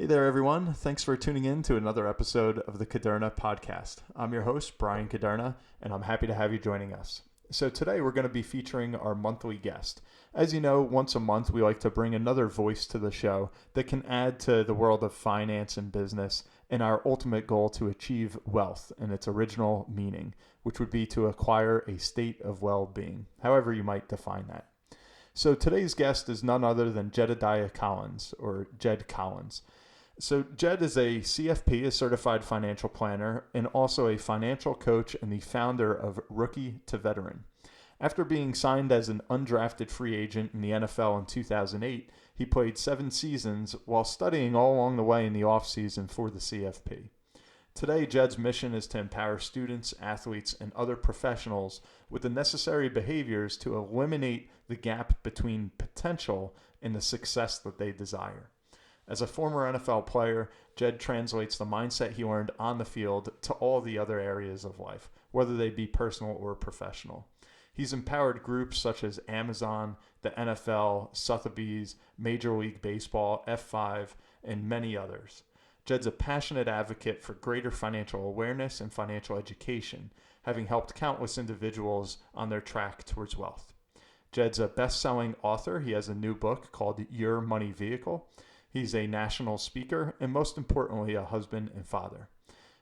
Hey there, everyone. Thanks for tuning in to another episode of the Caderna podcast. I'm your host, Brian Caderna, and I'm happy to have you joining us. So today we're going to be featuring our monthly guest. As you know, once a month we like to bring another voice to the show that can add to the world of finance and business and our ultimate goal to achieve wealth in its original meaning, which would be to acquire a state of well-being, however you might define that. So today's guest is none other than Jedidiah Collins, or Jed Collins. So Jed is a CFP, a certified financial planner, and also a financial coach and the founder of Rookie to Veteran. After being signed as an undrafted free agent in the NFL in 2008, he played 7 seasons while studying all along the way in the offseason for the CFP. Today, Jed's mission is to empower students, athletes, and other professionals with the necessary behaviors to eliminate the gap between potential and the success that they desire. As a former NFL player, Jed translates the mindset he learned on the field to all the other areas of life, whether they be personal or professional. He's empowered groups such as Amazon, the NFL, Sotheby's, Major League Baseball, F5, and many others. Jed's a passionate advocate for greater financial awareness and financial education, having helped countless individuals on their track towards wealth. Jed's a best-selling author. He has a new book called Your Money Vehicle. He's a national speaker and, most importantly, a husband and father.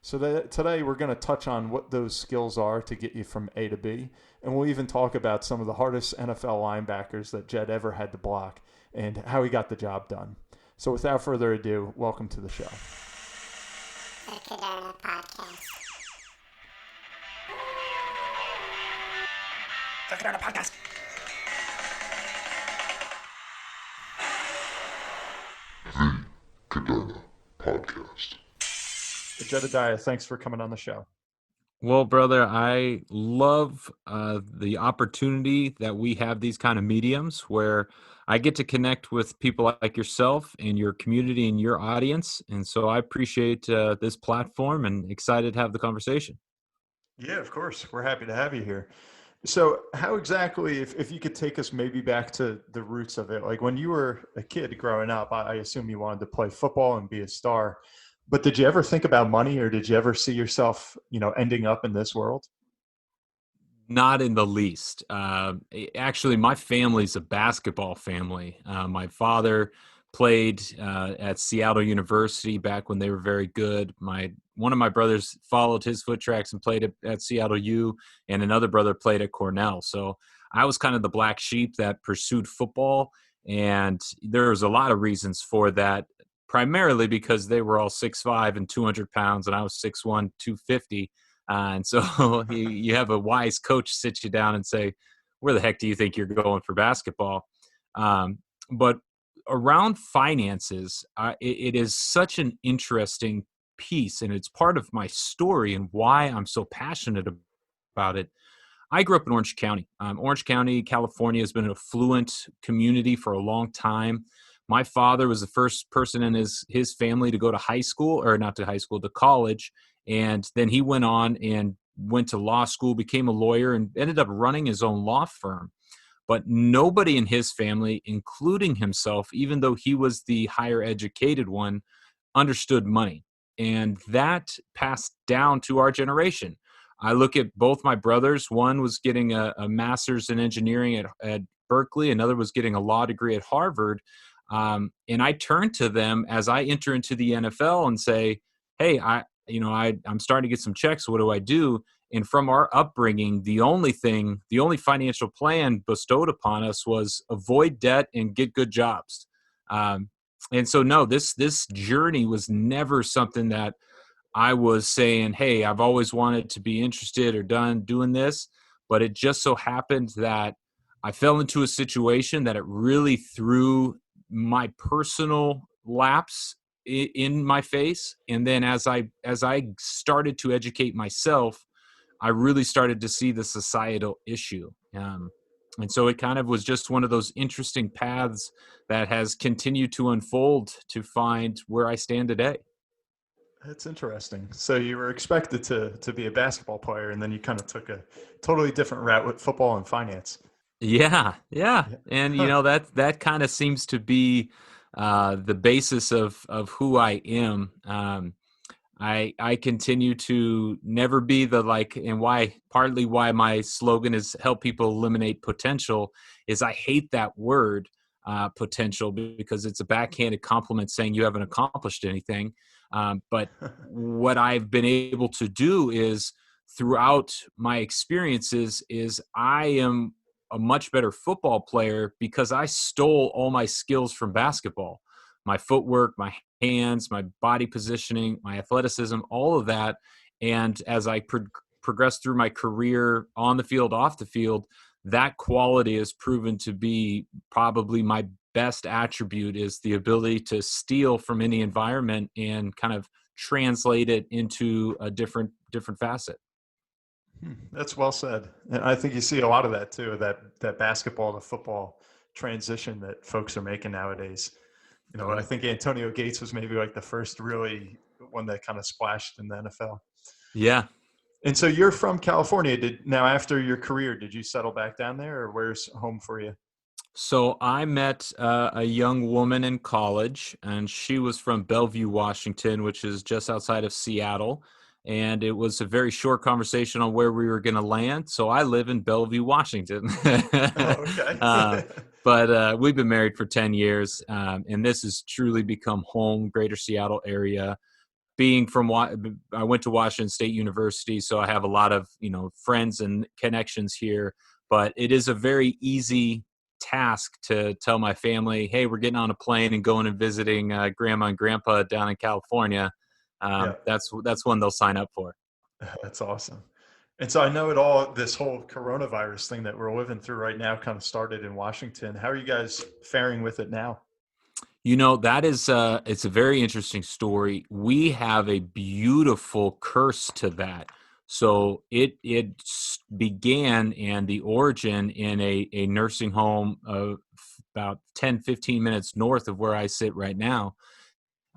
So today we're going to touch on what those skills are to get you from A to B, and we'll even talk about some of the hardest NFL linebackers that Jed ever had to block and how he got the job done. So without further ado, welcome to the show. The Caderna Podcast. The Caderna Podcast. Caderna Podcast. Jedidiah, thanks for coming on the show. Well, brother, I love the opportunity that we have these kind of mediums where I get to connect with people like yourself and your community and your audience. And so I appreciate this platform and excited to have the conversation. Yeah, of course. We're happy to have you here. So how exactly, if you could take us maybe back to the roots of it, like when you were a kid growing up, I assume you wanted to play football and be a star, but did you ever think about money, or did you ever see yourself, ending up in this world? Not in the least. Actually, my family's a basketball family. My father played at Seattle University back when they were very good. One of my brothers followed his foot tracks and played at Seattle U, and another brother played at Cornell. So I was kind of the black sheep that pursued football, and there was a lot of reasons for that, primarily because they were all 6'5" and 200 pounds, and I was 6'1", 250. And so you have a wise coach sit you down and say, where the heck do you think you're going for basketball? But around finances, it is such an interesting piece, and it's part of my story and why I'm so passionate about it. I grew up in Orange County. Orange County, California has been an affluent community for a long time. My father was the first person in his family to go to high school, or not to high school, to college. And then he went on and went to law school, became a lawyer, and ended up running his own law firm. But nobody in his family, including himself, even though he was the higher educated one, understood money. And that passed down to our generation. I look at both my brothers. One was getting a master's in engineering at Berkeley. Another was getting a law degree at Harvard. And I turn to them as I enter into the NFL and say, hey, I'm starting to get some checks. What do I do? And from our upbringing, the only financial plan bestowed upon us was avoid debt and get good jobs. And so, no, this journey was never something that I was saying, hey, I've always wanted to be interested or doing this. But it just so happened that I fell into a situation that it really threw my personal lapse in my face. And then as I started to educate myself, I really started to see the societal issue. And so it kind of was just one of those interesting paths that has continued to unfold to find where I stand today. That's interesting. So you were expected to be a basketball player, and then you kind of took a totally different route with football and finance. Yeah. Yeah. And, that kind of seems to be the basis of who I am. I continue to never be the like, and why partly why my slogan is help people eliminate potential is I hate that word potential because it's a backhanded compliment saying you haven't accomplished anything. But what I've been able to do is throughout my experiences is I am a much better football player because I stole all my skills from basketball, my footwork, my hands, my body positioning, my athleticism, all of that. And as I progressed through my career on the field, off the field, that quality has proven to be probably my best attribute is the ability to steal from any environment and kind of translate it into a different facet. That's well said. And I think you see a lot of that too, that basketball to football transition that folks are making nowadays. Oh, I yeah. think Antonio Gates was maybe like the first really one that kind of splashed in the NFL. Yeah. And so you're from California. Now after your career, did you settle back down there, or where's home for you? So I met a young woman in college, and she was from Bellevue, Washington, which is just outside of Seattle. And it was a very short conversation on where we were going to land. So I live in Bellevue, Washington. Oh, okay. uh, but we've been married for 10 years, and this has truly become home, greater Seattle area. Being from, I went to Washington State University, so I have a lot of, friends and connections here. But it is a very easy task to tell my family, hey, we're getting on a plane and going and visiting grandma and grandpa down in California. Yeah, That's one they'll sign up for. that's awesome. And so I know this whole coronavirus thing that we're living through right now kind of started in Washington. How are you guys faring with it now? That is it's a very interesting story. We have a beautiful curse to that. So began and the origin in a nursing home about 10-15 minutes north of where I sit right now.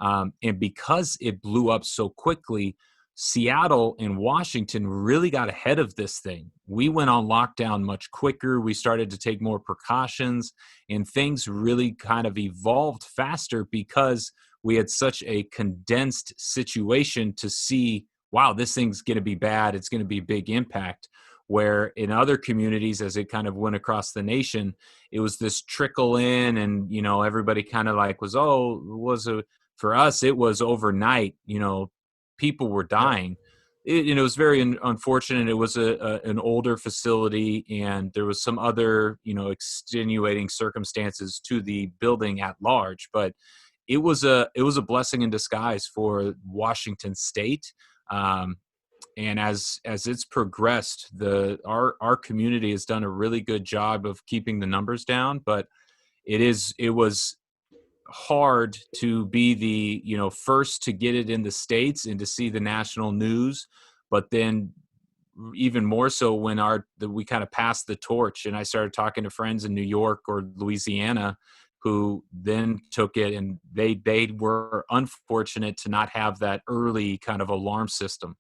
And because it blew up so quickly, Seattle and Washington really got ahead of this thing. We went on lockdown much quicker. We started to take more precautions, and things really kind of evolved faster because we had such a condensed situation to see, wow, this thing's going to be bad. It's going to be a big impact. Where in other communities, as it kind of went across the nation, it was this trickle in, and everybody kind of like for us, it was overnight. People were Yeah. dying. It was very unfortunate. It was an older facility, and there was some other, extenuating circumstances to the building at large. But it was a blessing in disguise for Washington State. And as it's progressed, our community has done a really good job of keeping the numbers down. But it was hard to be the first to get it in the States and to see the national news, but then even more so when we kind of passed the torch and I started talking to friends in New York or Louisiana who then took it, and they were unfortunate to not have that early kind of alarm system.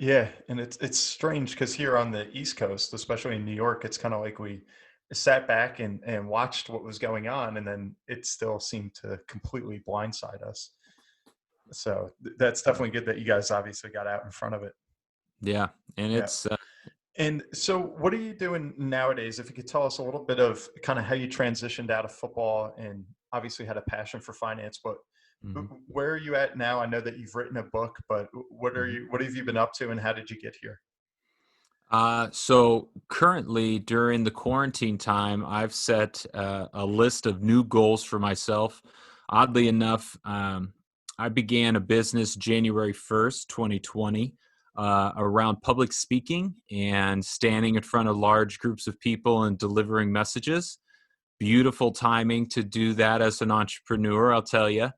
Yeah, and it's strange because here on the East Coast, especially in New York, it's kind of like we sat back and watched what was going on, and then it still seemed to completely blindside us. So that's definitely good that you guys obviously got out in front of it. Yeah, and Yeah. it's And so what are you doing nowadays? If you could tell us a little bit of kind of how you transitioned out of football and obviously had a passion for finance, but mhm, where are you at now? I know that you've written a book, but mhm. what have you been up to and how did you get here? So currently during the quarantine time, I've set a list of new goals for myself. Oddly enough, I began a business January 1st, 2020, around public speaking and standing in front of large groups of people and delivering messages. Beautiful timing to do that as an entrepreneur, I'll tell you.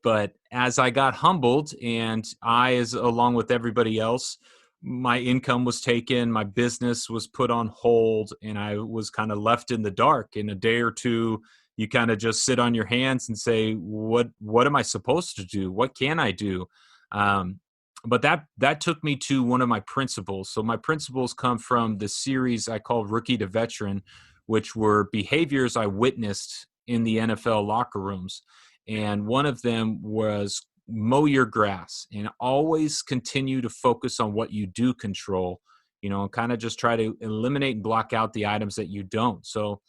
But as I got humbled, and as along with everybody else, my income was taken, my business was put on hold, and I was kind of left in the dark. In a day or two, you kind of just sit on your hands and say, "What am I supposed to do? What can I do?" Um, but that took me to one of my principles. So my principles come from the series I call Rookie to Veteran, which were behaviors I witnessed in the NFL locker rooms. And one of them was mow your grass and always continue to focus on what you do control, and kind of just try to eliminate and block out the items that you don't. So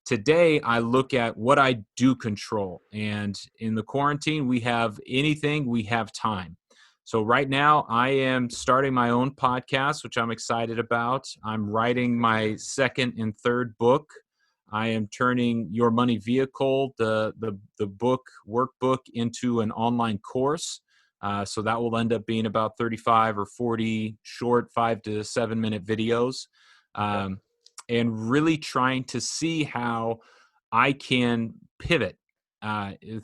today I look at what I do control. And in the quarantine, we have time. So right now I am starting my own podcast, which I'm excited about. I'm writing my second and third book. I am turning Your Money Vehicle, the book workbook, into an online course. So that will end up being about 35 or 40 short 5 to 7 minute videos. And really trying to see how I can pivot.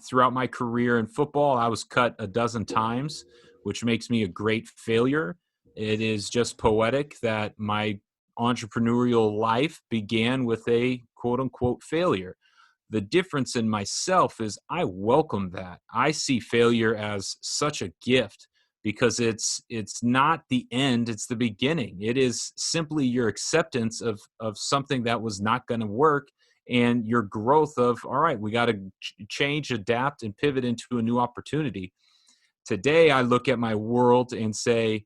Throughout my career in football, I was cut a dozen times, which makes me a great failure. It is just poetic that my entrepreneurial life began with a quote unquote failure. The difference in myself is I welcome that. I see failure as such a gift because it's not the end, it's the beginning. It is simply your acceptance of something that was not going to work, and your growth of, all right, we got to change, adapt, and pivot into a new opportunity. Today, I look at my world and say,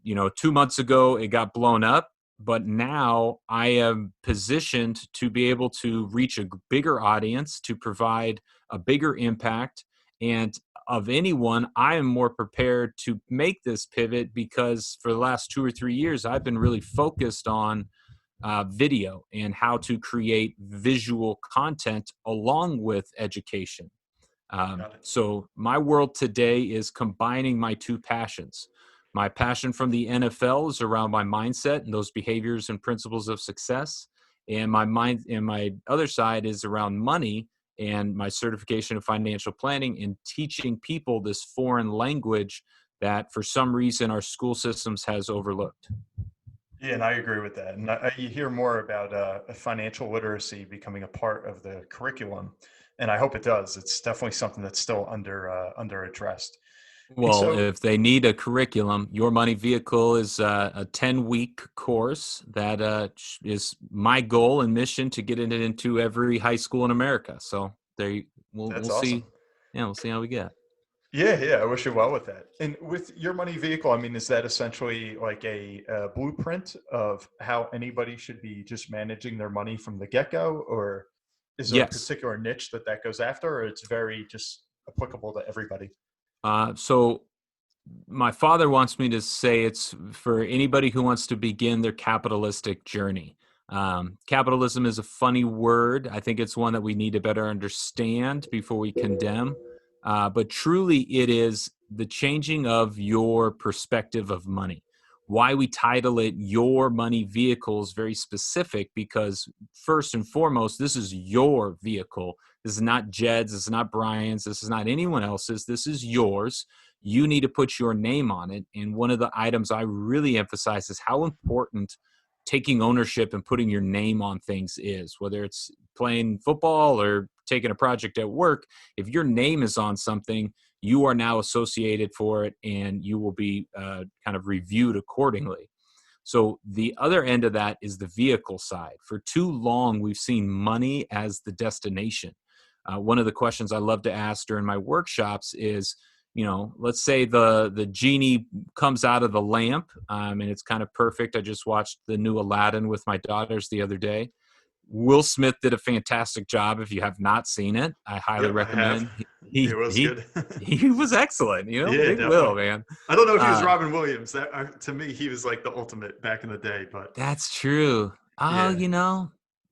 2 months ago, it got blown up, but now I am positioned to be able to reach a bigger audience, to provide a bigger impact. And of anyone, I am more prepared to make this pivot because for the last 2 or 3 years, I've been really focused on video and how to create visual content along with education. So my world today is combining my two passions. My passion from the NFL is around my mindset and those behaviors and principles of success. And my other side is around money and my certification of financial planning and teaching people this foreign language that for some reason our school systems has overlooked. Yeah, and I agree with that. And you hear more about financial literacy becoming a part of the curriculum, and I hope it does. It's definitely something that's still under addressed. And Well, so if they need a curriculum, Your Money Vehicle is a 10-week course that is my goal and mission to get it into every high school in America. So we'll that's awesome. see. Yeah, we'll see how we get. Yeah, I wish you well with that. And with Your Money Vehicle, I mean, is that essentially like a blueprint of how anybody should be just managing their money from the get-go, or is there a Yes. particular niche that goes after, or it's very just applicable to everybody? So my father wants me to say it's for anybody who wants to begin their capitalistic journey. Capitalism is a funny word. I think it's one that we need to better understand before we condemn. But truly, it is the changing of your perspective of money. Why we title it Your Money Vehicle is very specific because, first and foremost, this is your vehicle. This is not Jed's. This is not Brian's. This is not anyone else's. This is yours. You need to put your name on it. And one of the items I really emphasize is how important taking ownership and putting your name on things is, whether it's playing football or taking a project at work. If your name is on something, you are now associated for it and you will be kind of reviewed accordingly. So the other end of that is the vehicle side. For too long, we've seen money as the destination. One of the questions I love to ask during my workshops is, let's say the genie comes out of the lamp, and it's kind of perfect. I just watched the new Aladdin with my daughters the other day. Will Smith did a fantastic job. If you have not seen it, I highly Yep, I have. recommend. It was good. He was excellent. Yeah, Big definitely. Will, man. I don't know if he was Uh, Robin Williams. To me, he was like the ultimate back in the day. But that's true. Oh, yeah,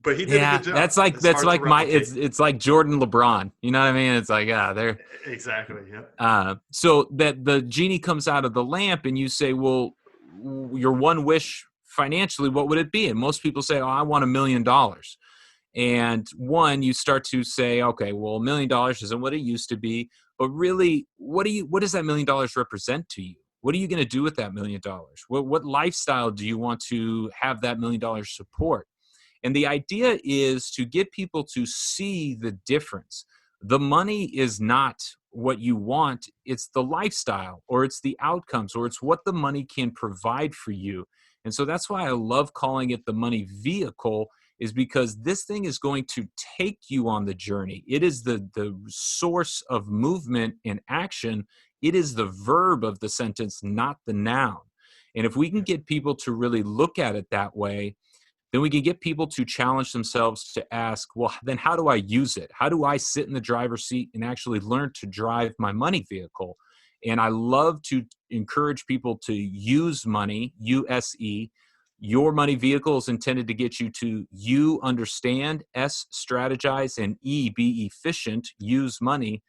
but he did a yeah, good job. that's like It's hard to replicate. it's like Jordan LeBron. You know what I mean? It's like, they're Exactly. Yep. so that the genie comes out of the lamp and you say, well, your one wish financially, what would it be? And most people say, oh, I want $1 million. And one, you start to say, okay, well, $1 million isn't what it used to be, but really, what does that $1 million represent to you? What are you going to do with that $1 million? What lifestyle do you want to have that $1 million support? And the idea is to get people to see the difference. The money is not what you want, it's the lifestyle, or it's the outcomes, or it's what the money can provide for you. And so that's why I love calling it the money vehicle. is because this thing is going to take you on the journey. It is the source of movement and action. It is the verb of the sentence, not the noun. And if we can get people to really look at it that way, then we can get people to challenge themselves to ask, well, then how do I use it? How do I sit in the driver's seat and actually learn to drive my money vehicle? And I love to encourage people to use money, USE. Your money vehicle is intended to get you to U, understand, S, strategize, and E, be efficient, use money.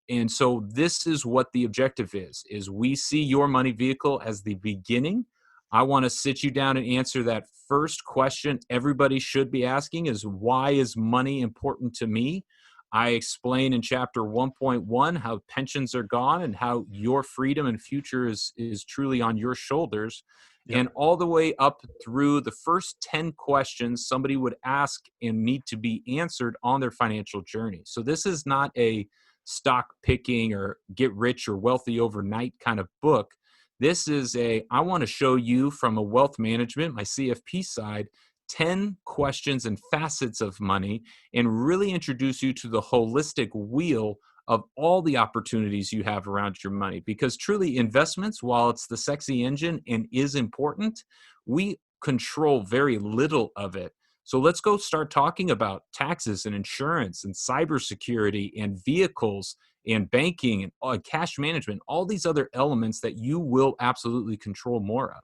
And so this is what the objective is we see your money vehicle as the beginning. I want to sit you down and answer that first question everybody should be asking is, why is money important to me? I explain in chapter 1.1 how pensions are gone and how your freedom and future is truly on your shoulders. Yep. And all the way up through the first 10 questions somebody would ask and need to be answered on their financial journey. So this is not a stock picking or get rich or wealthy overnight kind of book. This is I want to show you from a wealth management, my CFP side, 10 questions and facets of money and really introduce you to the holistic wheel of all the opportunities you have around your money. Because truly investments, while it's the sexy engine and is important, we control very little of it. So let's go start talking about taxes and insurance and cybersecurity and vehicles and banking and cash management, all these other elements that you will absolutely control more of.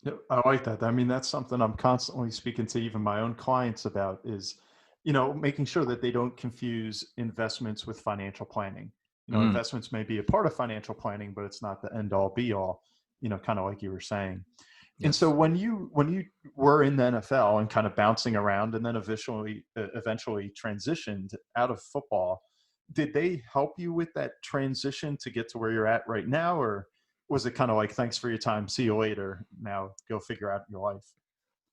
Yeah, I like that. I mean, that's something I'm constantly speaking to even my own clients about is, making sure that they don't confuse investments with financial planning. Investments may be a part of financial planning, but it's not the end all be all, kind of like you were saying. And so Yes. when you were in the NFL and kind of bouncing around and then eventually transitioned out of football, did they help you with that transition to get to where you're at right now? Or was it kind of like, thanks for your time, see you later, now go figure out your life?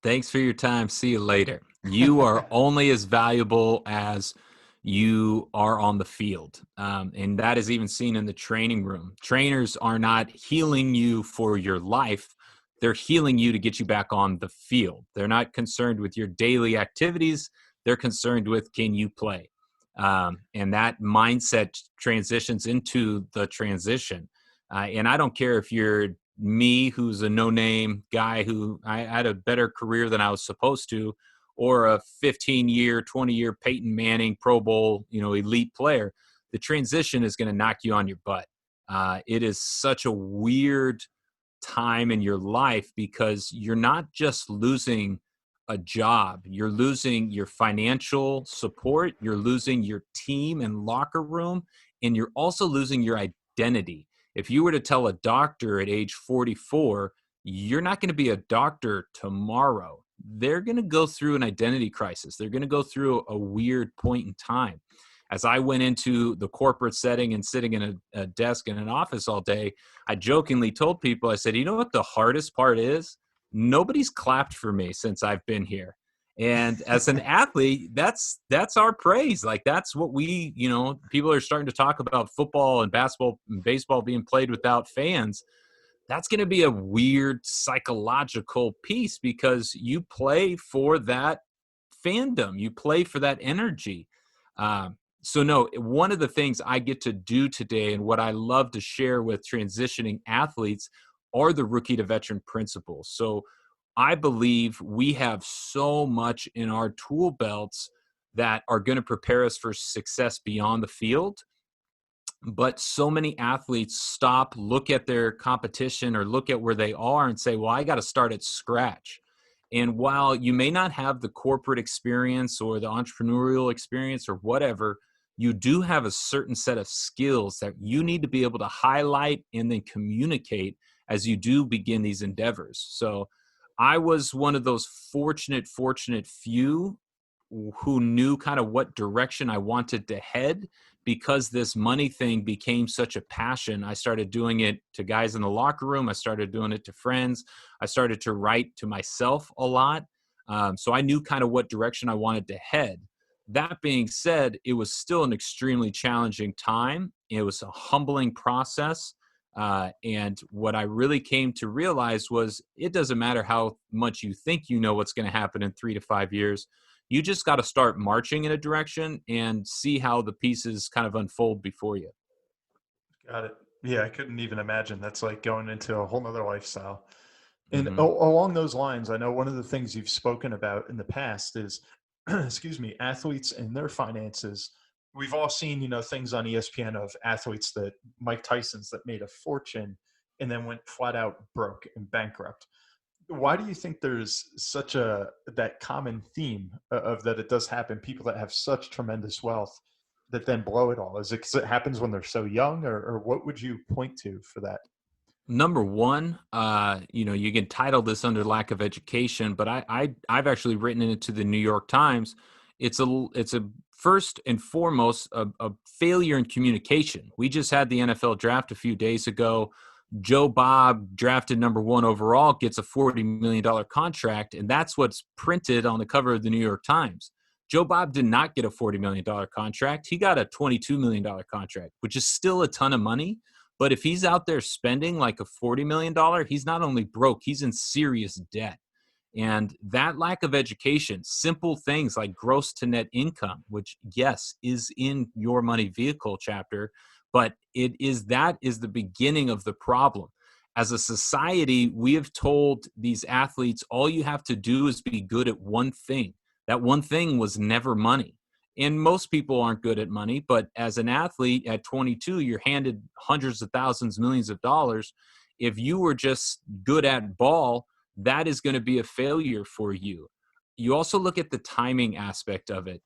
Thanks for your time. See you later. You are only as valuable as you are on the field. And that is even seen in the training room. Trainers are not healing you for your life. They're healing you to get you back on the field. They're not concerned with your daily activities. They're concerned with, can you play? And that mindset transitions into the transition. And I don't care if you're me, who's a no-name guy who I had a better career than I was supposed to, or a 15-year, 20-year Peyton Manning Pro Bowl, elite player. The transition is going to knock you on your butt. It is such a weird time in your life because you're not just losing a job, you're losing your financial support, you're losing your team and locker room, and you're also losing your identity. If you were to tell a doctor at age 44, you're not going to be a doctor tomorrow. They're going to go through an identity crisis. They're going to go through a weird point in time. As I went into the corporate setting and sitting in a desk in an office all day, I jokingly told people, I said, you know what the hardest part is? Nobody's clapped for me since I've been here. And as an athlete, that's our praise. Like that's what people are starting to talk about football and basketball and baseball being played without fans. That's going to be a weird psychological piece because you play for that fandom. You play for that energy. So no, one of the things I get to do today and what I love to share with transitioning athletes are the rookie to veteran principles. So I believe we have so much in our tool belts that are going to prepare us for success beyond the field. But so many athletes stop, look at their competition or look at where they are and say, well, I got to start at scratch. And while you may not have the corporate experience or the entrepreneurial experience or whatever, you do have a certain set of skills that you need to be able to highlight and then communicate as you do begin these endeavors. So I was one of those fortunate few who knew kind of what direction I wanted to head because this money thing became such a passion. I started doing it to guys in the locker room. I started doing it to friends. I started to write to myself a lot. So I knew kind of what direction I wanted to head. That being said, it was still an extremely challenging time. It was a humbling process. And what I really came to realize was it doesn't matter how much you think you know what's going to happen in 3 to 5 years. You just got to start marching in a direction and see how the pieces kind of unfold before you. Got it. Yeah, I couldn't even imagine. That's like going into a whole nother lifestyle. And Hmm. along those lines, I know one of the things you've spoken about in the past is, excuse me, athletes and their finances. We've all seen, things on ESPN of athletes that Mike Tyson's that made a fortune and then went flat out broke and bankrupt. Why do you think there's such that common theme of that it does happen? People that have such tremendous wealth that then blow it all. Is it because it happens when they're so young, or what would you point to for that? Number one, you can title this under lack of education, but I've actually written it to the New York Times. It's a first and foremost a failure in communication. We just had the NFL draft a few days ago. Joe Bob, drafted number one overall, gets a $40 million contract, and that's what's printed on the cover of the New York Times. Joe Bob did not get a $40 million contract. He got a $22 million contract, which is still a ton of money. But if he's out there spending like a $40 million, he's not only broke, he's in serious debt. And that lack of education, simple things like gross to net income, which, yes, is in your money vehicle chapter, but that is the beginning of the problem. As a society, we have told these athletes, all you have to do is be good at one thing. That one thing was never money. And most people aren't good at money, but as an athlete at 22, you're handed hundreds of thousands, millions of dollars. If you were just good at ball, that is going to be a failure for you. You also look at the timing aspect of it.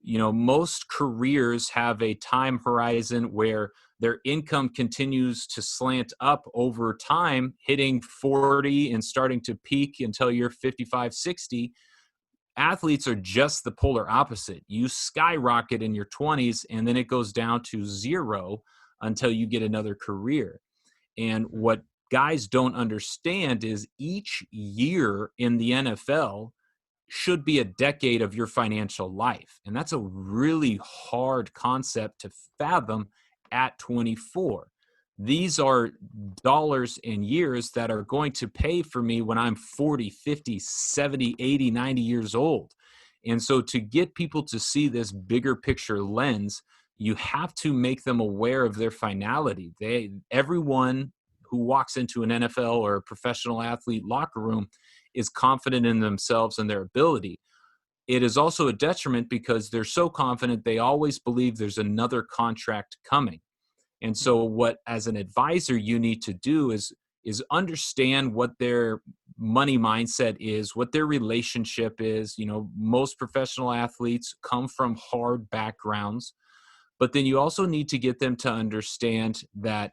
Most careers have a time horizon where their income continues to slant up over time, hitting 40 and starting to peak until you're 55, 60. Athletes are just the polar opposite. You skyrocket in your 20s and then it goes down to zero until you get another career. And what guys don't understand is each year in the NFL should be a decade of your financial life. And that's a really hard concept to fathom at 24. These are dollars and years that are going to pay for me when I'm 40, 50, 70, 80, 90 years old. And so to get people to see this bigger picture lens, you have to make them aware of their finality. Everyone who walks into an NFL or a professional athlete locker room is confident in themselves and their ability. It is also a detriment because they're so confident they always believe there's another contract coming. And so what, as an advisor, you need to do is understand what their money mindset is, what their relationship is. Most professional athletes come from hard backgrounds, but then you also need to get them to understand that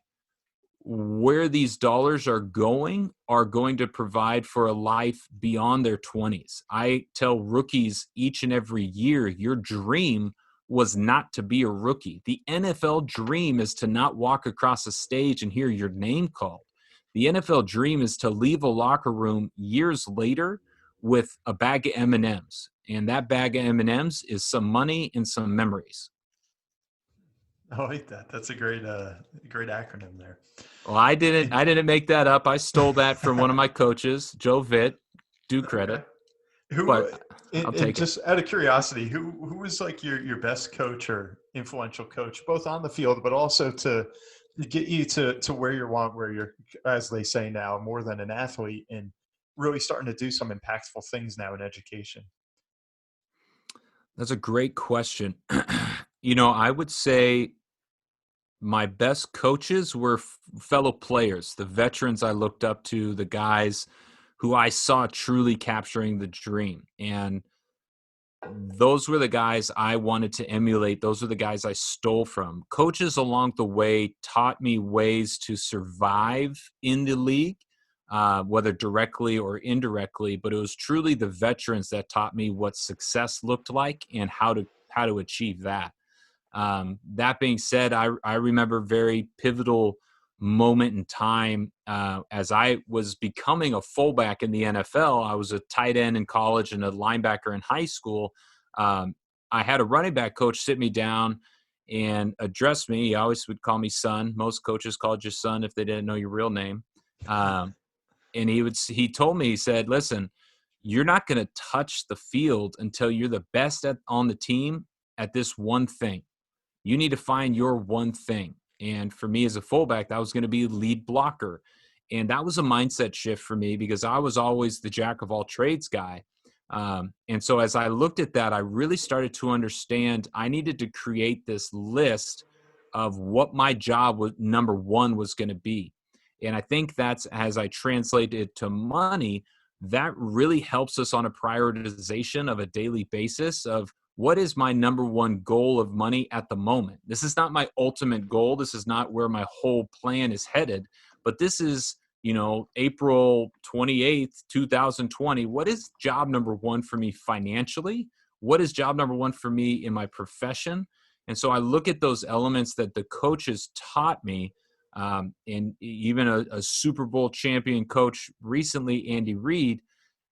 where these dollars are going to provide for a life beyond their 20s. I tell rookies each and every year, your dream was not to be a rookie. The NFL dream is to not walk across a stage and hear your name called. The NFL dream is to leave a locker room years later with a bag of M&Ms. And that bag of M&Ms is some money and some memories. I like that. That's a great acronym there. Well, I didn't make that up. I stole that from one of my coaches, Joe Vitt. Do credit, Okay. Who but I'll and take it. just out of curiosity, who was like your best coach or influential coach, both on the field, but also to get you to where where you're, as they say now, more than an athlete and really starting to do some impactful things now in education? That's a great question. I would say my best coaches were fellow players, the veterans I looked up to, the guys who I saw truly capturing the dream. And those were the guys I wanted to emulate. Those were the guys I stole from. Coaches along the way taught me ways to survive in the league, whether directly or indirectly, but it was truly the veterans that taught me what success looked like and how to achieve that. That being said, I remember very pivotal moment in time as I was becoming a fullback in the NFL. I was a tight end in college and a linebacker in high school. I had a running back coach sit me down and addressed me. He always would call me son. Most coaches called you son if they didn't know your real name. And he told me, he said, listen, you're not going to touch the field until you're the best on the team at this one thing. You need to find your one thing. And for me as a fullback, that was going to be lead blocker. And that was a mindset shift for me because I was always the jack of all trades guy. And so as I looked at that, I really started to understand I needed to create this list of what my job was, number one, was going to be. And I think that's, as I translate it to money, that really helps us on a prioritization of a daily basis of what is my number one goal of money at the moment. This is not my ultimate goal. This is not where my whole plan is headed, but this is, April 28th, 2020. What is job number one for me financially? What is job number one for me in my profession? And so I look at those elements that the coaches taught me. And even a Super Bowl champion coach recently, Andy Reid,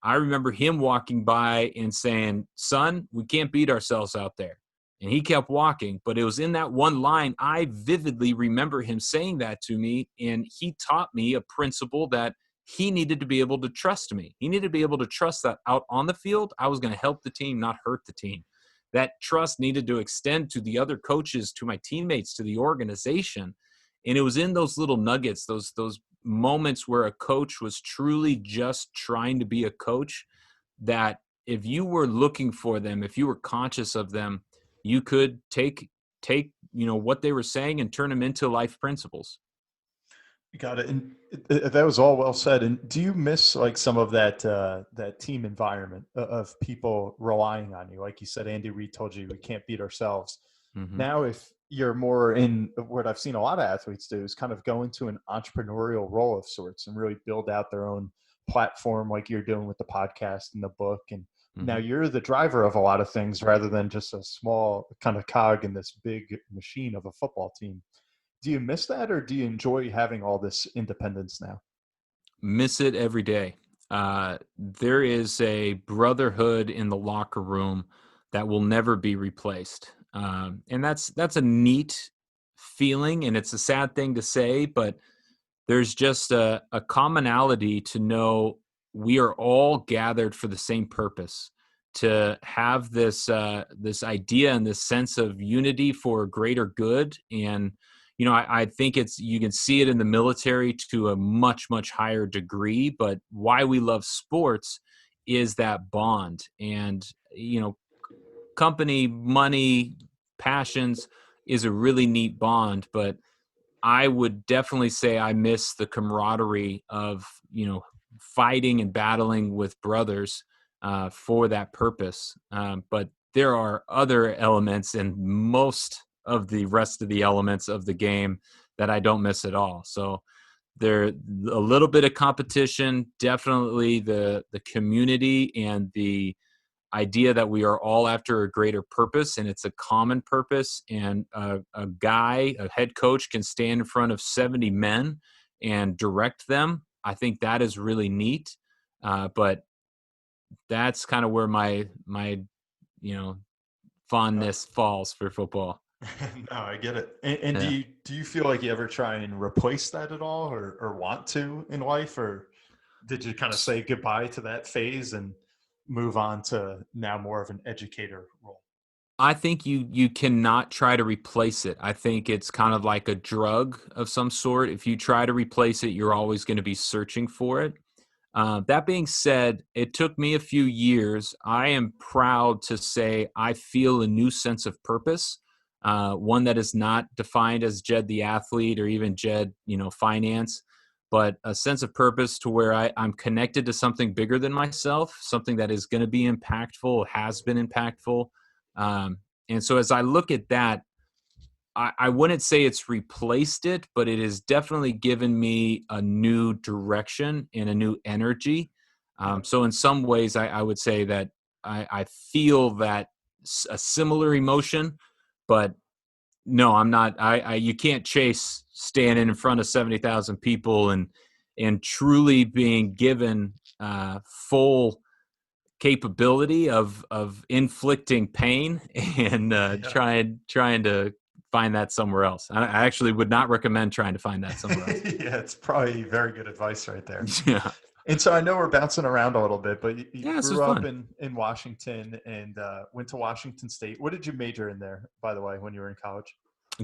I remember him walking by and saying, son, we can't beat ourselves out there. And he kept walking, but it was in that one line. I vividly remember him saying that to me, and he taught me a principle that he needed to be able to trust me. He needed to be able to trust that out on the field, I was going to help the team, not hurt the team. That trust needed to extend to the other coaches, to my teammates, to the organization. And it was in those little nuggets, those moments where a coach was truly just trying to be a coach, that if you were looking for them, if you were conscious of them, you could take what they were saying and turn them into life principles. You got it. And that was all well said. And do you miss like some of that team environment of people relying on you? Like you said, Andy Reid told you we can't beat ourselves. Mm-hmm. Now, if you're more in what I've seen a lot of athletes do is kind of go into an entrepreneurial role of sorts and really build out their own platform like you're doing with the podcast and the book. And now you're the driver of a lot of things rather than just a small kind of cog in this big machine of a football team. Do you miss that, or do you enjoy having all this independence now? Miss it every day. There is a brotherhood in the locker room that will never be replaced. And that's a neat feeling, and it's a sad thing to say, but there's just a commonality to know we are all gathered for the same purpose, to have this idea and this sense of unity for a greater good. And I think you can see it in the military to a much, much higher degree, but why we love sports is that bond. And company, money, passions is a really neat bond, but I would definitely say I miss the camaraderie of, fighting and battling with brothers for that purpose. But there are other elements and most of the rest of the elements of the game that I don't miss at all. So there a little bit of competition, definitely the community and the idea that we are all after a greater purpose, and it's a common purpose. And a head coach can stand in front of 70 men and direct them. I think that is really neat. But that's kind of where my fondness falls for football. No, I get it. And Yeah. do you feel like you ever try and replace that at all, or want to in life, or did you kind of say goodbye to that phase and move on to now more of an educator role? I think you cannot try to replace it. I think it's kind of like a drug of some sort. If you try to replace it, you're always going to be searching for it. That being said, it took me a few years. I am proud to say I feel a new sense of purpose, one that is not defined as Jed the athlete or even Jed, finance, but a sense of purpose to where I'm connected to something bigger than myself, something that is going to be impactful, has been impactful. And so as I look at that, I wouldn't say it's replaced it, but it has definitely given me a new direction and a new energy. So in some ways, I would say that I feel that a similar emotion, but no, I'm not. You can't chase standing in front of 70,000 people and truly being given full capability of inflicting pain and trying to find that somewhere else. I actually would not recommend trying to find that somewhere else. Yeah, it's probably very good advice right there. Yeah. And so I know we're bouncing around a little bit, but you Yeah, this is grew up fun. in Washington and went to Washington State. What did you major in there, by the way, when you were in college?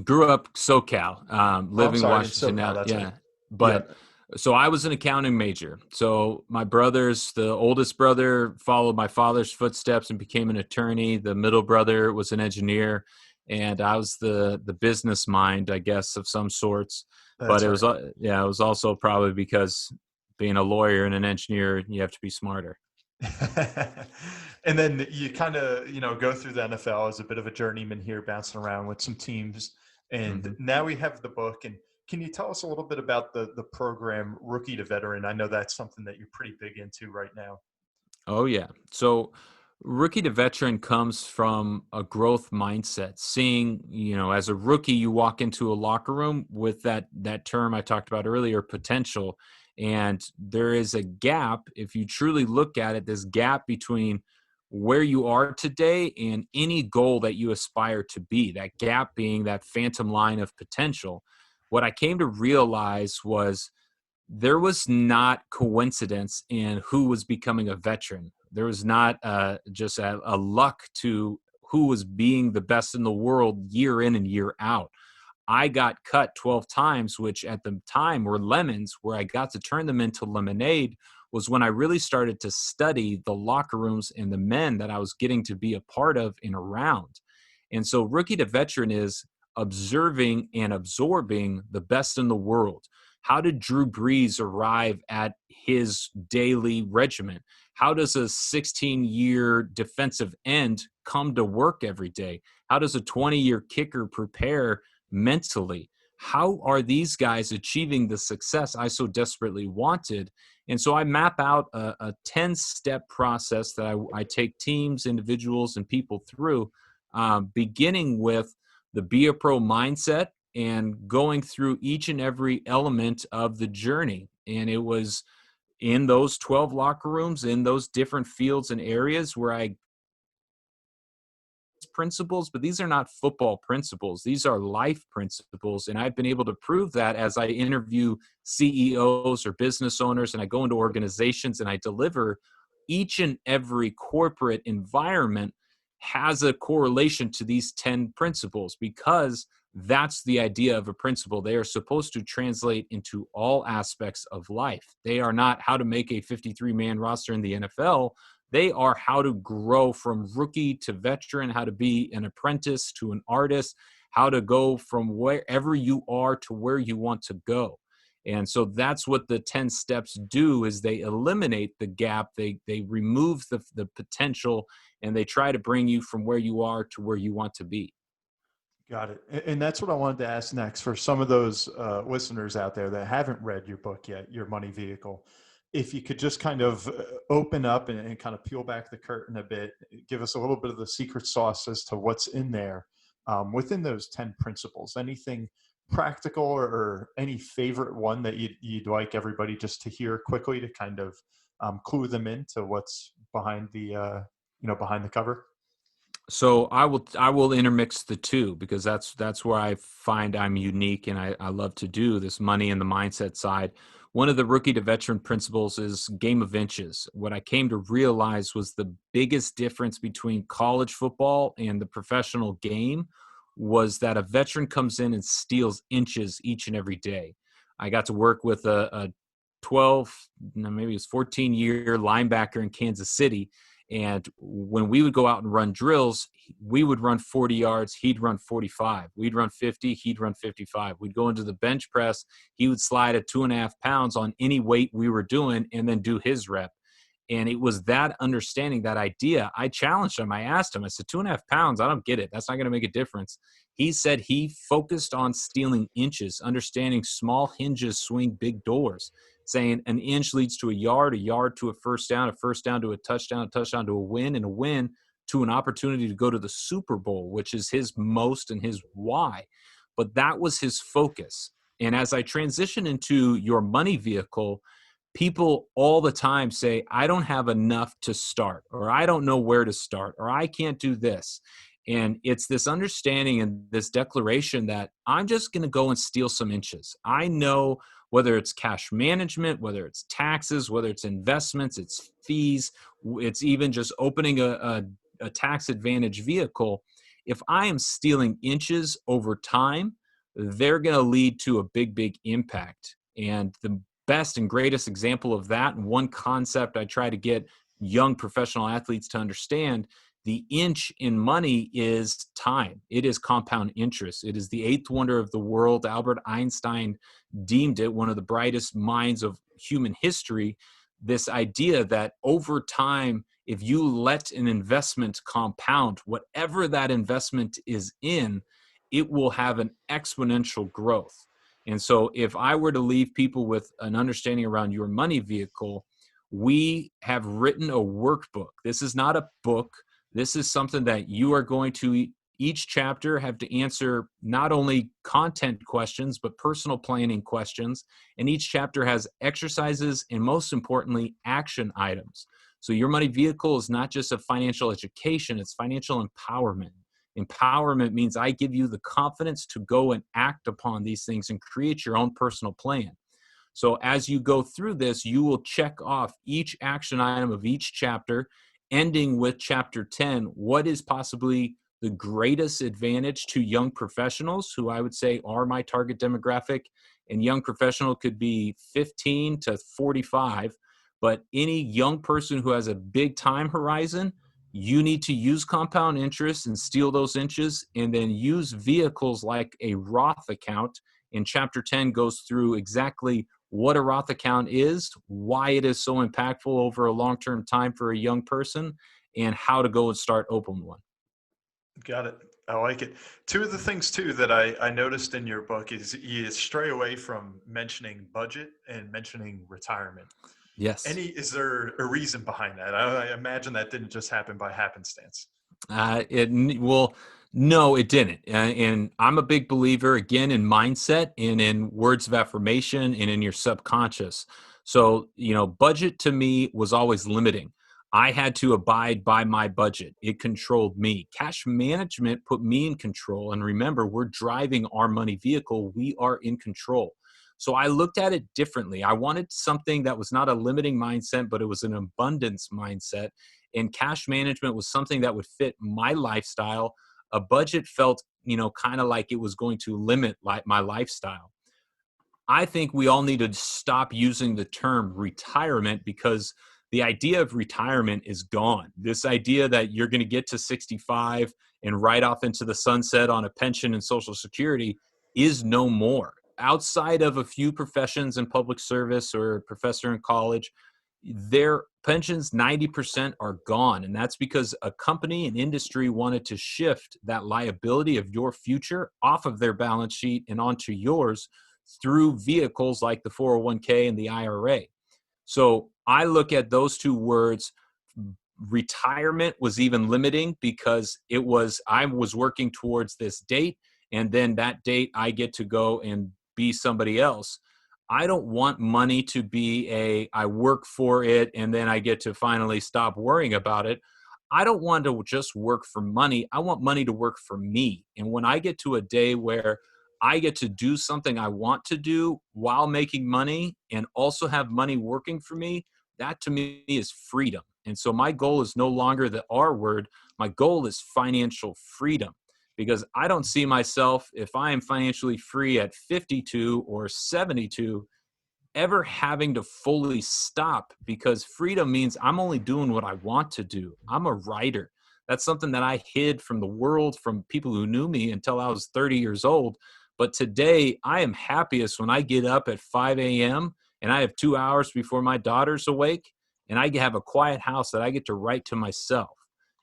Grew up SoCal, Oh, I'm living in sorry, in Washington SoCal. now. That's right. Yeah. Yeah. But so I was an accounting major. So my brothers, the oldest brother followed my father's footsteps and became an attorney. The middle brother was an engineer, and I was the business mind, I guess, of some sorts. But That's it right. was yeah, it was also probably because being a lawyer and an engineer, you have to be smarter. And then you kind of, go through the NFL as a bit of a journeyman here, bouncing around with some teams. And Mm-hmm. now we have the book. And can you tell us a little bit about the program Rookie to Veteran? I know that's something that you're pretty big into right now. Oh yeah. So rookie to veteran comes from a growth mindset. Seeing, as a rookie, you walk into a locker room with that term I talked about earlier, potential. And there is a gap, if you truly look at it, this gap between where you are today and any goal that you aspire to be. That gap being that phantom line of potential. What I came to realize was there was not coincidence in who was becoming a veteran. There was not just a luck to who was being the best in the world year in and year out. I got cut 12 times, which at the time were lemons, where I got to turn them into lemonade was when I really started to study the locker rooms and the men that I was getting to be a part of and around. And so rookie to veteran is observing and absorbing the best in the world. How did Drew Brees arrive at his daily regimen? How does a 16-year defensive end come to work every day? How does a 20-year kicker prepare mentally? How are these guys achieving the success I so desperately wanted? And so I map out a 10-step process that I take teams, individuals, and people through, beginning with the Be a Pro mindset and going through each and every element of the journey. And it was in those 12 locker rooms, in those different fields and areas where I principles, but these are not football principles. These are life principles. And I've been able to prove that as I interview CEOs or business owners and I go into organizations and I deliver. Each and every corporate environment has a correlation to these 10 principles because that's the idea of a principle. They are supposed to translate into all aspects of life. They are not how to make a 53-man roster in the NFL. They are how to grow from rookie to veteran, how to be an apprentice to an artist, how to go from wherever you are to where you want to go. And so that's what the 10 steps do is they eliminate the gap, they remove the potential, and they try to bring you from where you are to where you want to be. Got it. And that's what I wanted to ask next for some of those listeners out there that haven't read your book yet, Your Money Vehicle. If you could just kind of open up and kind of peel back the curtain a bit, give us a little bit of the secret sauce as to what's in there within those 10 principles. Anything practical or any favorite one that you'd like everybody just to hear quickly to kind of clue them into what's behind behind the cover? So I will intermix the two because that's where I find I'm unique and I love to do this money and the mindset side. One of the rookie to veteran principles is game of inches. What I came to realize was the biggest difference between college football and the professional game was that a veteran comes in and steals inches each and every day. I got to work with a 12, no, maybe it was 14-year linebacker in Kansas City. And when we would go out and run drills, we would run 40 yards. He'd run 45. We'd run 50. He'd run 55. We'd go into the bench press. He would slide at 2.5 pounds on any weight we were doing and then do his rep. And it was that understanding, that idea. I challenged him. I asked him, I said, 2.5 pounds, I don't get it. That's not going to make a difference. He said he focused on stealing inches, understanding small hinges swing big doors, saying an inch leads to a yard to a first down to a touchdown to a win, and a win to an opportunity to go to the Super Bowl, which is his most and his why. But that was his focus. And as I transition into Your Money Vehicle, people all the time say, I don't have enough to start, or I don't know where to start, or I can't do this. And it's this understanding and this declaration that I'm just going to go and steal some inches. I know whether it's cash management, whether it's taxes, whether it's investments, it's fees, it's even just opening a tax advantage vehicle. If I am stealing inches over time, they're going to lead to a big, big impact. And the best and greatest example of that, and one concept I try to get young professional athletes to understand, the inch in money is time. It is compound interest. It is the eighth wonder of the world. Albert Einstein deemed it one of the brightest minds of human history. This idea that over time, if you let an investment compound, whatever that investment is in, it will have an exponential growth. And so if I were to leave people with an understanding around your money vehicle, we have written a workbook. This is not a book. This is something that you are going to each chapter have to answer not only content questions, but personal planning questions. And each chapter has exercises and, most importantly, action items. So your money vehicle is not just a financial education, it's financial empowerment. Empowerment means I give you the confidence to go and act upon these things and create your own personal plan. So as you go through this, you will check off each action item of each chapter, ending with chapter 10. What is possibly the greatest advantage to young professionals, who I would say are my target demographic? And young professional could be 15 to 45, but any young person who has a big time horizon, you need to use compound interest and steal those inches, and then use vehicles like a Roth account. And chapter 10 goes through exactly what a Roth account is, why it is so impactful over a long-term time for a young person, and how to go and start open one. Got it. I like it. Two of the things too that I noticed in your book is you stray away from mentioning budget and mentioning retirement. Yes. Is there a reason behind that? I imagine that didn't just happen by happenstance. Well, no, it didn't. And I'm a big believer, again, in mindset and in words of affirmation and in your subconscious. So, budget to me was always limiting. I had to abide by my budget. It controlled me. Cash management put me in control. And remember, we're driving our money vehicle. We are in control. So I looked at it differently. I wanted something that was not a limiting mindset, but it was an abundance mindset. And cash management was something that would fit my lifestyle. A budget felt, kind of like it was going to limit my lifestyle. I think we all need to stop using the term retirement, because the idea of retirement is gone. This idea that you're going to get to 65 and ride off into the sunset on a pension and Social Security is no more. Outside of a few professions in public service or a professor in college, their pensions, 90% are gone. And that's because a company and industry wanted to shift that liability of your future off of their balance sheet and onto yours through vehicles like the 401k and the IRA. So I look at those two words. Retirement was even limiting because I was working towards this date, and then that date I get to go and be somebody else. I don't want money to be I work for it and then I get to finally stop worrying about it. I don't want to just work for money. I want money to work for me. And when I get to a day where I get to do something I want to do while making money and also have money working for me, that to me is freedom. And so my goal is no longer the R word. My goal is financial freedom, because I don't see myself, if I am financially free at 52 or 72, ever having to fully stop, because freedom means I'm only doing what I want to do. I'm a writer. That's something that I hid from the world, from people who knew me until I was 30 years old. But today I am happiest when I get up at 5 a.m. and I have 2 hours before my daughter's awake, and I have a quiet house that I get to write to myself.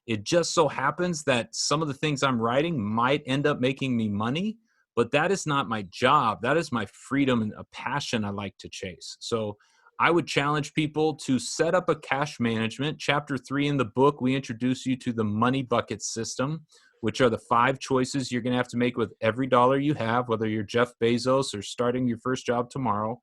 It just so happens that some of the things I'm writing might end up making me money, but that is not my job. That is my freedom and a passion I like to chase. So I would challenge people to set up a cash management. Chapter 3 in the book, we introduce you to the money bucket system, which are the 5 choices you're going to have to make with every dollar you have, whether you're Jeff Bezos or starting your first job tomorrow.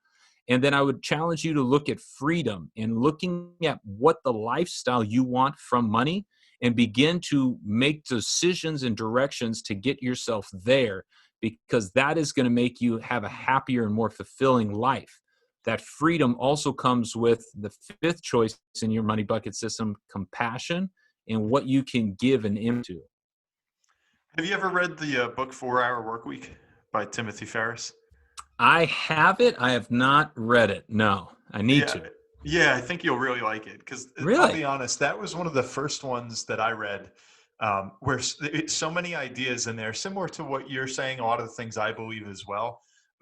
And then I would challenge you to look at freedom and looking at what the lifestyle you want from money, and begin to make decisions and directions to get yourself there, because that is going to make you have a happier and more fulfilling life. That freedom also comes with the fifth choice in your money bucket system: compassion, and what you can give and into. Have you ever read the book 4 Hour Workweek by Timothy Ferriss? I have it. I have not read it. No, I need Yeah, to. yeah, I think you'll really like it because I'll Really? be honest, that was one of the first ones that I read, where so many ideas in there, similar to what you're saying, a lot of the things I believe as well,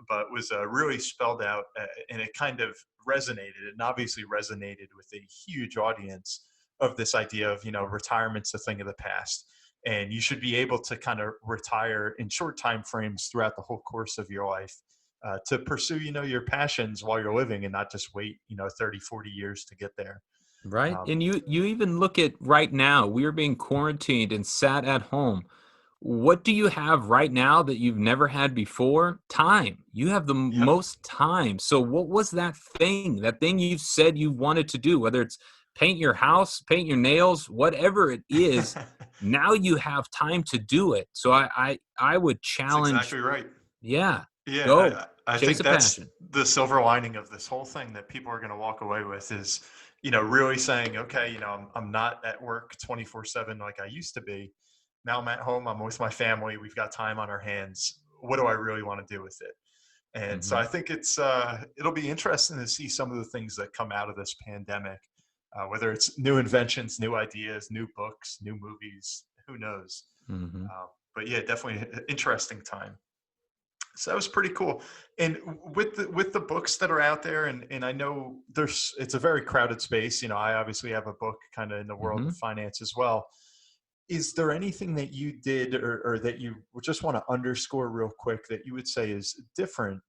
but was really spelled out, and it kind of resonated, and obviously resonated with a huge audience of this idea of, retirement's a thing of the past. And you should be able to kind of retire in short time frames throughout the whole course of your life, to pursue, your passions while you're living, and not just wait, 30, 40 years to get there. Right. Um, And you even look at right now, we are being quarantined and sat at home. What do you have right now that you've never had before? Time. You have the yep. most time. So what was that thing you said you wanted to do, whether it's paint your house, paint your nails, whatever it is, now you have time to do it. So I would That's challenge, exactly right. yeah, go Yeah, I chase think a that's passion. the silver lining of this whole thing that people are going to walk away with is, really saying, okay, I'm not at work 24/7 like I used to be. Now I'm at home. I'm with my family. We've got time on our hands. What do I really want to do with it? And so Hmm. I think it'll be interesting to see some of the things that come out of this pandemic, whether it's new inventions, new ideas, new books, new movies. Who knows? Hmm. But yeah, definitely an interesting time. So that was pretty cool. And with the books that are out there, and I know it's a very crowded space. I obviously have a book kind of in the world Hmm. of finance as well. Is there anything that you did, or that you just want to underscore real quick, that you would say is different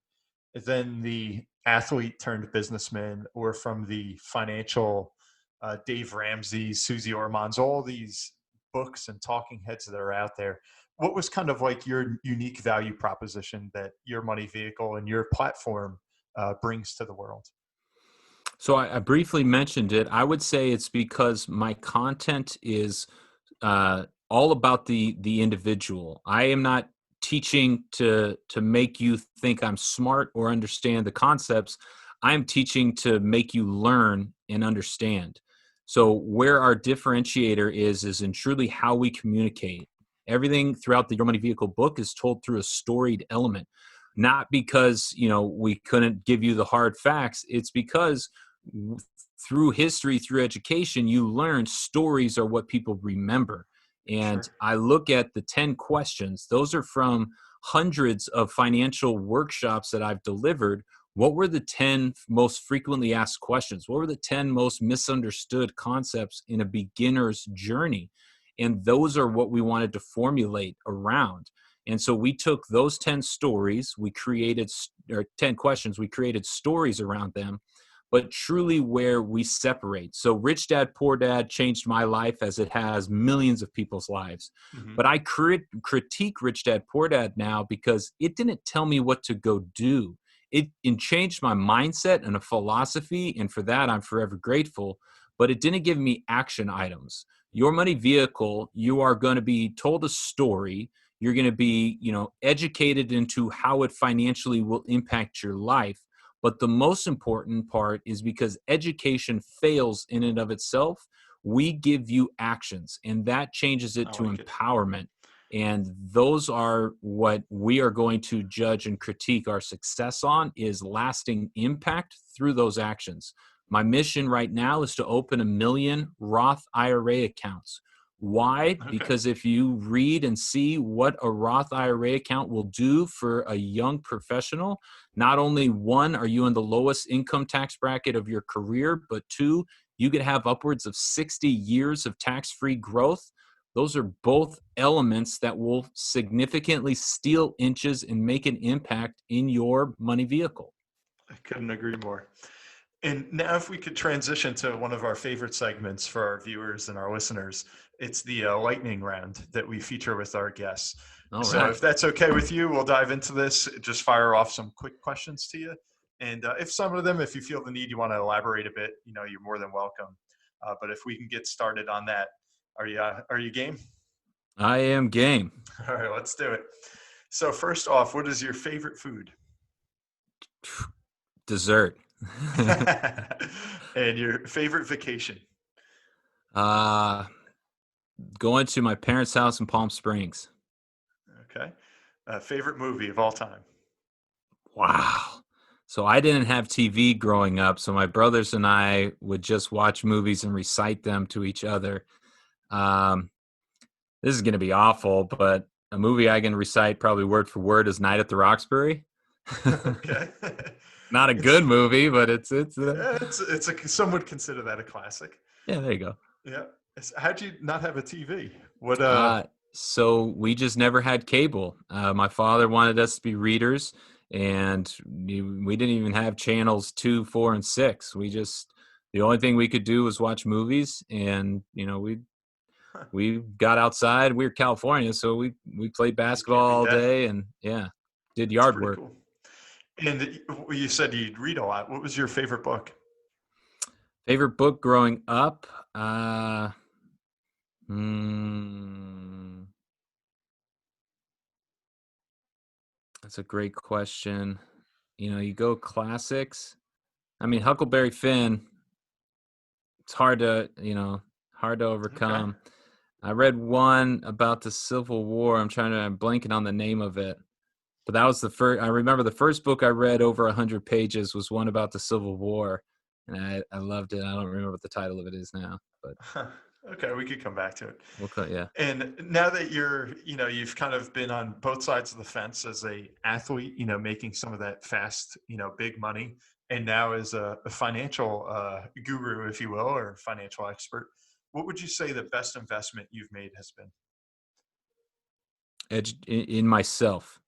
than the athlete turned businessman, or from the financial Dave Ramsey, Susie Ormans, all these books and talking heads that are out there? What was kind of like your unique value proposition that your money vehicle and your platform brings to the world? So I briefly mentioned it. I would say it's because my content is all about the individual. I am not teaching to make you think I'm smart or understand the concepts. I am teaching to make you learn and understand. So where our differentiator is in truly how we communicate. Everything throughout the Your Money Vehicle book is told through a storied element. Not because, we couldn't give you the hard facts. It's because w- through history, through education, you learn stories are what people remember. And Sure. I look at the 10 questions, those are from hundreds of financial workshops that I've delivered. What were the 10 most frequently asked questions? What were the 10 most misunderstood concepts in a beginner's journey? And those are what we wanted to formulate around. And so we took those 10 stories, we created, or 10 questions, we created stories around them, but truly where we separate. So Rich Dad Poor Dad changed my life as it has millions of people's lives. Hmm. But I critique Rich Dad Poor Dad now because it didn't tell me what to go do. It changed my mindset and a philosophy, and for that I'm forever grateful. But it didn't give me action items. Your Money Vehicle, you are going to be told a story. You're going to be, educated into how it financially will impact your life. But the most important part is because education fails in and of itself, we give you actions, and that changes it I to like it. empowerment. And those are what we are going to judge and critique our success on, is lasting impact through those actions. My mission right now is to open 1 million Roth IRA accounts. Why? Okay. Because if you read and see what a Roth IRA account will do for a young professional, not only one, are you in the lowest income tax bracket of your career, but two, you could have upwards of 60 years of tax-free growth. Those are both elements that will significantly steal inches and make an impact in your money vehicle. I couldn't agree more. And now, if we could transition to one of our favorite segments for our viewers and our listeners, it's the lightning round that we feature with our guests. All So, right. if that's okay with you, we'll dive into this. Just fire off some quick questions to you. And if some of them, if you feel the need, you want to elaborate a bit, you're more than welcome. But if we can get started on that, Are you game? I am game. All right, let's do it. So first off, what is your favorite food? Dessert. And your favorite vacation? uh, Going to my parents' house in Palm Springs. Okay. Favorite movie of all time? Wow. So I didn't have TV growing up, so my brothers and I would just watch movies and recite them to each other. Um, this is going to be awful, but a movie I can recite probably word for word is Night at the Roxbury. Okay. Not a It's good movie, but it's some would consider that a classic. yeah, there you go. Yeah. How'd you not have a TV? What Uh, so we just never had cable. My father wanted us to be readers, and we didn't even have channels 2, 4, and 6. The only thing we could do was watch movies, and we got outside. We were California, so we played you can't basketball beat all that. day, and did That's yard pretty work. cool. And you said you'd read a lot. What was your favorite book? Favorite book growing up? Uh, hmm, that's a great question. You go classics. I mean, Huckleberry Finn. It's hard to Okay. overcome. I read one about the Civil War. I'm blanking on the name of it. But that was the first. I remember the first book I read over 100 pages was one about the Civil War, and I loved it. I don't remember what the title of it is now, but Okay, we could come back to it. yeah. And now that you've kind of been on both sides of the fence as a athlete, making some of that fast, big money, and now as a financial guru, if you will, or financial expert, what would you say the best investment you've made has been? In myself,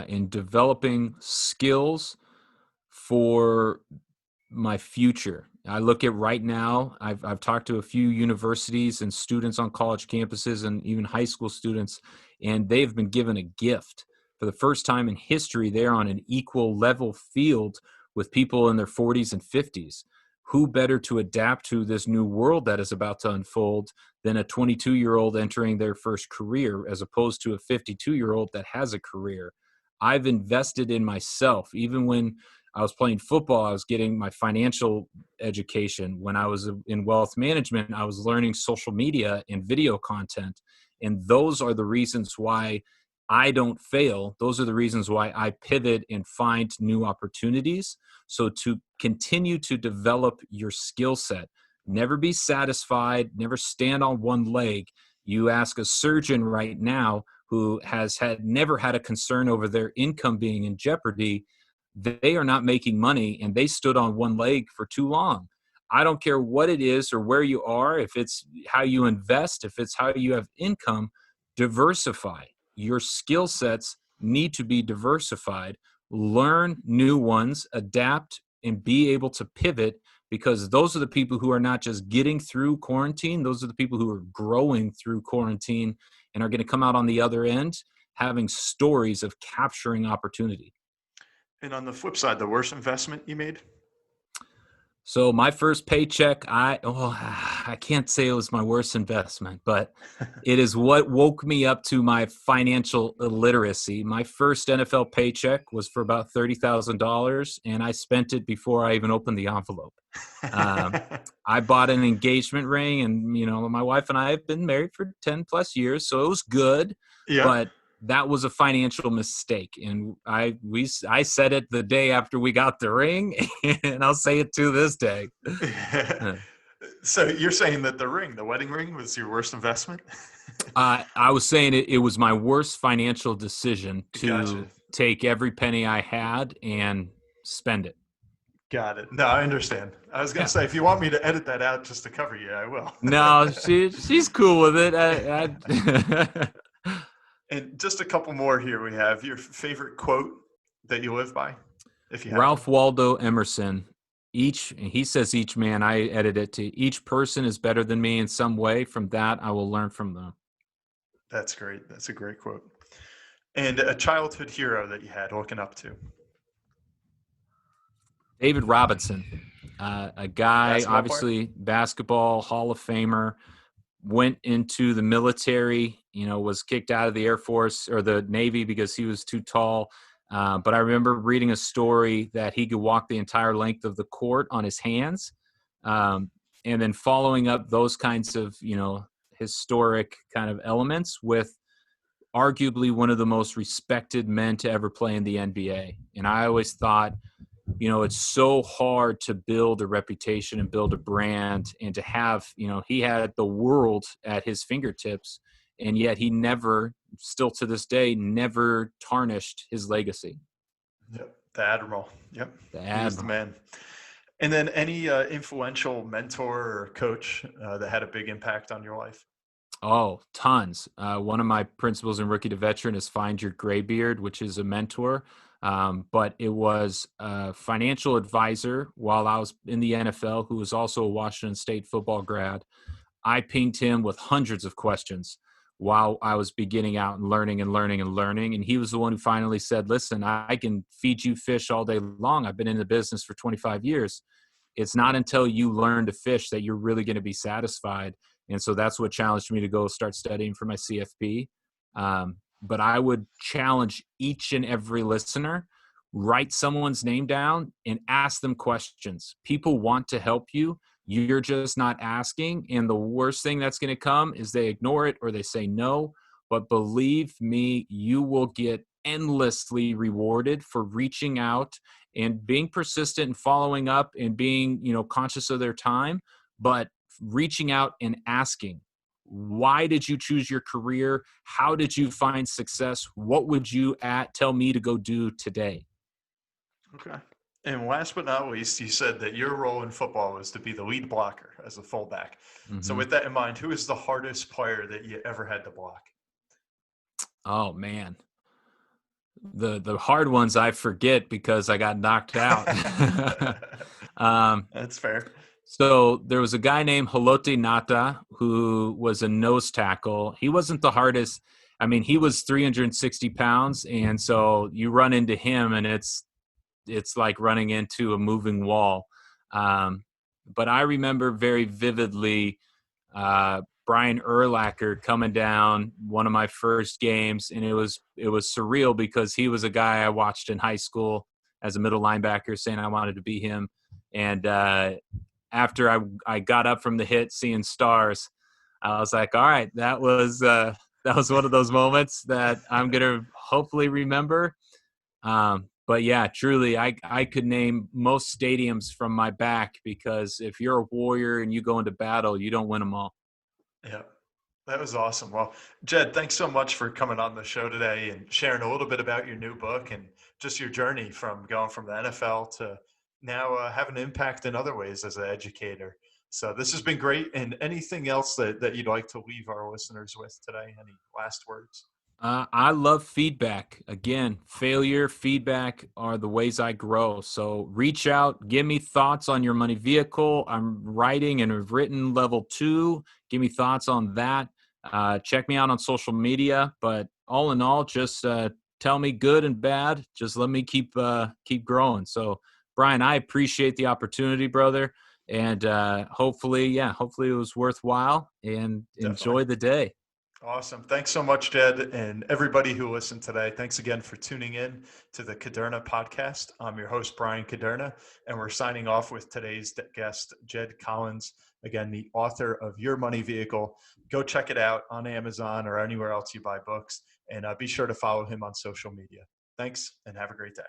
in developing skills for my future. I look at right now, I've talked to a few universities and students on college campuses and even high school students, and they've been given a gift. For the first time in history, they're on an equal level field with people in their 40s and 50s. Who better to adapt to this new world that is about to unfold than a 22-year-old entering their first career as opposed to a 52-year-old that has a career? I've invested in myself. Even when I was playing football, I was getting my financial education. When I was in wealth management, I was learning social media and video content. And those are the reasons why I don't fail. Those are the reasons why I pivot and find new opportunities. So to continue to develop your skill set, never be satisfied, never stand on one leg. You ask a surgeon right now who has never had a concern over their income being in jeopardy, they are not making money and they stood on one leg for too long. I don't care what it is or where you are, if it's how you invest, if it's how you have income, diversify. Your skill sets need to be diversified. Learn new ones, adapt, and be able to pivot, because those are the people who are not just getting through quarantine, those are the people who are growing through quarantine and are going to come out on the other end having stories of capturing opportunity. And on the flip side, the worst investment you made? So my first paycheck, I can't say it was my worst investment, but it is what woke me up to my financial illiteracy. My first NFL paycheck was for about $30,000, and I spent it before I even opened the envelope. I bought an engagement ring, and my wife and I have been married for 10 plus years, so it was good, Yeah. but that was a financial mistake. And I said it the day after we got the ring, and I'll say it to this day. So you're saying that the wedding ring, was your worst investment? I was saying it was my worst financial decision to Gotcha. take every penny I had and spend it. Got it. No, I understand. I was going Yeah. to say, if you want me to edit that out just to cover you, I will. No, she's cool with it. And just a couple more here. We have your favorite quote that you live by, if you have Ralph one. Waldo Emerson. He says each man, I edit it to each person is better than me in some way. From that, I will learn from them. That's great. That's a great quote. And a childhood hero that you had looking up to. David Robinson, a guy, Basketball player? obviously basketball Hall of Famer, went into the military, was kicked out of the Air Force or the Navy because he was too tall. But I remember reading a story that he could walk the entire length of the court on his hands. And then following up those kinds of, historic kind of elements with arguably one of the most respected men to ever play in the NBA. And I always thought, it's so hard to build a reputation and build a brand, and to have, he had the world at his fingertips, and yet he never, still to this day, never tarnished his legacy. Yep. The Admiral. Yep. The He was the Admiral. man. And then any influential mentor or coach that had a big impact on your life? Oh, tons. One of my principles in Rookie to Veteran is Find Your Graybeard, which is a mentor. But it was a financial advisor while I was in the NFL, who was also a Washington State football grad. I pinged him with hundreds of questions while I was beginning out and learning. And he was the one who finally said, listen, I can feed you fish all day long. I've been in the business for 25 years. It's not until you learn to fish that you're really going to be satisfied. And so that's what challenged me to go start studying for my CFP. But I would challenge each and every listener, write someone's name down and ask them questions. People want to help you. You're just not asking. And the worst thing that's going to come is they ignore it or they say no. But believe me, you will get endlessly rewarded for reaching out and being persistent and following up and being, conscious of their time, but reaching out and asking. Why did you choose your career? How did you find success? What would you tell me to go do today? Okay. And last but not least, you said that your role in football was to be the lead blocker as a fullback. Mm-hmm. So with that in mind, who is the hardest player that you ever had to block? Oh, man. The hard ones I forget because I got knocked out. That's fair. So there was a guy named Halote Nata who was a nose tackle. He wasn't the hardest. I mean, he was 360 pounds. And so you run into him and it's like running into a moving wall. But I remember very vividly Brian Urlacher coming down one of my first games. And it was surreal because he was a guy I watched in high school as a middle linebacker, saying I wanted to be him. And after I got up from the hit, seeing stars, I was like, all right, that was one of those moments that I'm going to hopefully remember. But yeah, truly, I could name most stadiums from my back, because if you're a warrior and you go into battle, you don't win them all. Yeah, that was awesome. Well, Jed, thanks so much for coming on the show today and sharing a little bit about your new book and just your journey from going from the NFL to now having an impact in other ways as an educator. So this has been great. And anything else that you'd like to leave our listeners with today? Any last words? I love feedback. Again, failure, feedback are the ways I grow. So reach out, give me thoughts on your money vehicle. I'm writing and have written level 2. Give me thoughts on that. Check me out on social media. But all in all, just tell me good and bad. Just let me keep growing. So Brian, I appreciate the opportunity, brother. And hopefully it was worthwhile, and enjoy the day. Awesome. Thanks so much, Jed, and everybody who listened today. Thanks again for tuning in to the Caderna podcast. I'm your host, Brian Caderna, and we're signing off with today's guest, Jed Collins, again, the author of Your Money Vehicle. Go check it out on Amazon or anywhere else you buy books, and be sure to follow him on social media. Thanks, and have a great day.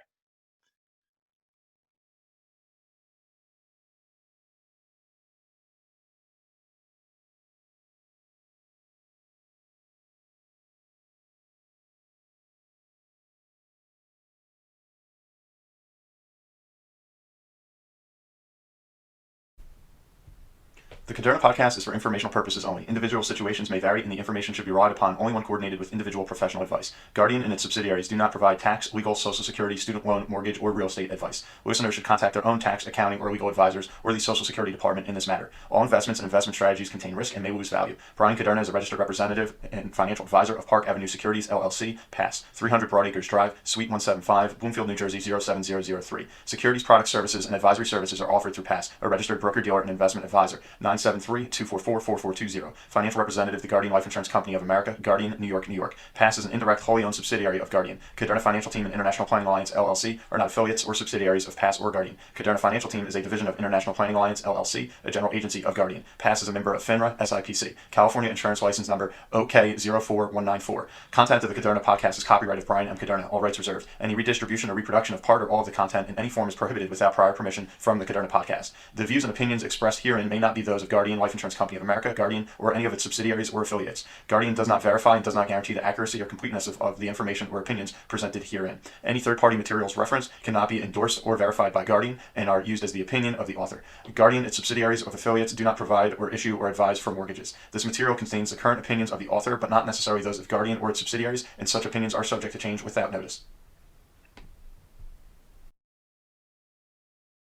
The Caderna podcast is for informational purposes only. Individual situations may vary, and the information should be relied upon only when coordinated with individual professional advice. Guardian and its subsidiaries do not provide tax, legal, Social Security, student loan, mortgage, or real estate advice. Listeners should contact their own tax, accounting, or legal advisors or the Social Security Department in this matter. All investments and investment strategies contain risk and may lose value. Brian Caderna is a registered representative and financial advisor of Park Avenue Securities, LLC, Pass, 300 Broadacres Drive, Suite 175, Bloomfield, New Jersey, 07003. Securities, product services, and advisory services are offered through Pass, a registered broker-dealer and investment advisor, not 973-244-4420. Financial representative, the Guardian Life Insurance Company of America, Guardian, New York, New York. Pass is an indirect, wholly owned subsidiary of Guardian. Caderna Financial Team and International Planning Alliance, LLC, are not affiliates or subsidiaries of Pass or Guardian. Caderna Financial Team is a division of International Planning Alliance, LLC, a general agency of Guardian. Pass is a member of FINRA, SIPC. California Insurance License Number OK04194. Content of the Caderna podcast is copyright of Brian M. Caderna, all rights reserved. Any redistribution or reproduction of part or all of the content in any form is prohibited without prior permission from the Caderna podcast. The views and opinions expressed herein may not be those of Guardian Life Insurance Company of America, Guardian, or any of its subsidiaries or affiliates. Guardian does not verify and does not guarantee the accuracy or completeness of the information or opinions presented herein. Any third-party materials referenced cannot be endorsed or verified by Guardian and are used as the opinion of the author. Guardian, its subsidiaries, or affiliates do not provide or issue or advise for mortgages. This material contains the current opinions of the author, but not necessarily those of Guardian or its subsidiaries, and such opinions are subject to change without notice.